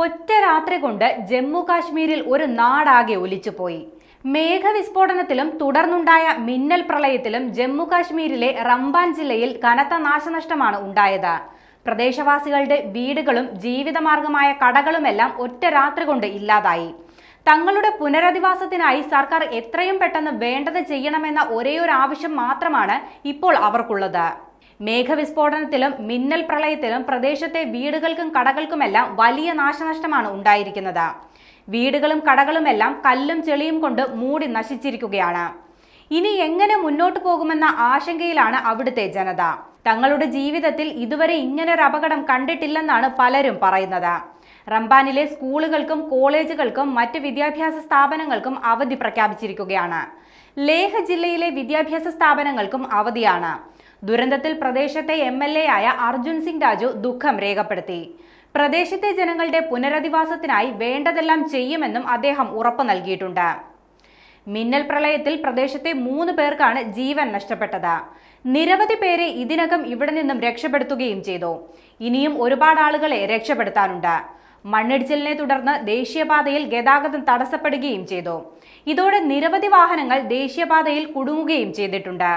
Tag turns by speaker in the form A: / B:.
A: ഒറ്റ രാത്രി കൊണ്ട് ജമ്മു കാശ്മീരിൽ ഒരു നാടാകെ ഒലിച്ചുപോയി. മേഘവിസ്ഫോടനത്തിലും തുടർന്നുണ്ടായ മിന്നൽ പ്രളയത്തിലും ജമ്മു കാശ്മീരിലെ റംബാൻ ജില്ലയിൽ കനത്ത നാശനഷ്ടമാണ് ഉണ്ടായത്. പ്രദേശവാസികളുടെ വീടുകളും ജീവിതമാർഗമായ കടകളുമെല്ലാം ഒറ്റ രാത്രി കൊണ്ട് ഇല്ലാതായി. തങ്ങളുടെ പുനരധിവാസത്തിനായി സർക്കാർ എത്രയും പെട്ടെന്ന് വേണ്ടത് ചെയ്യണമെന്ന ഒരേയൊരു ആവശ്യം മാത്രമാണ് ഇപ്പോൾ അവർക്കുള്ളത്. മേഘവിസ്ഫോടനത്തിലും മിന്നൽ പ്രളയത്തിലും പ്രദേശത്തെ വീടുകൾക്കും കടകൾക്കുമെല്ലാം വലിയ നാശനഷ്ടമാണ് ഉണ്ടായിരിക്കുന്നത്. വീടുകളും കടകളുമെല്ലാം കല്ലും ചെളിയും കൊണ്ട് മൂടി നശിച്ചിരിക്കുകയാണ്. ഇനി എങ്ങനെ മുന്നോട്ടു പോകുമെന്ന ആശങ്കയിലാണ് അവിടുത്തെ ജനത. തങ്ങളുടെ ജീവിതത്തിൽ ഇതുവരെ ഇങ്ങനൊരു അപകടം കണ്ടിട്ടില്ലെന്നാണ് പലരും പറയുന്നത്. റംബാനിലെ സ്കൂളുകൾക്കും കോളേജുകൾക്കും മറ്റ് വിദ്യാഭ്യാസ സ്ഥാപനങ്ങൾക്കും അവധി പ്രഖ്യാപിച്ചിരിക്കുകയാണ്. ലേഹ് ജില്ലയിലെ വിദ്യാഭ്യാസ സ്ഥാപനങ്ങൾക്കും അവധിയാണ്. ദുരന്തത്തിൽ പ്രദേശത്തെ MLA ആയ അർജുൻ സിംഗ് രാജു ദുഃഖം രേഖപ്പെടുത്തി. പ്രദേശത്തെ ജനങ്ങളുടെ പുനരധിവാസത്തിനായി വേണ്ടതെല്ലാം ചെയ്യുമെന്നും അദ്ദേഹം ഉറപ്പു നൽകിയിട്ടുണ്ട്. മിന്നൽ പ്രളയത്തിൽ പ്രദേശത്തെ 3 പേർക്കാണ് ജീവൻ നഷ്ടപ്പെട്ടത്. നിരവധി പേരെ ഇതിനകം ഇവിടെ നിന്നും രക്ഷപ്പെടുത്തുകയും ചെയ്തു. ഇനിയും ഒരുപാട് ആളുകളെ രക്ഷപ്പെടുത്താനുണ്ട്. മണ്ണിടിച്ചിലിനെ തുടർന്ന് ദേശീയപാതയിൽ ഗതാഗതം തടസ്സപ്പെടുകയും ചെയ്തു. ഇതോടെ നിരവധി വാഹനങ്ങൾ ദേശീയപാതയിൽ കുടുങ്ങുകയും ചെയ്തിട്ടുണ്ട്.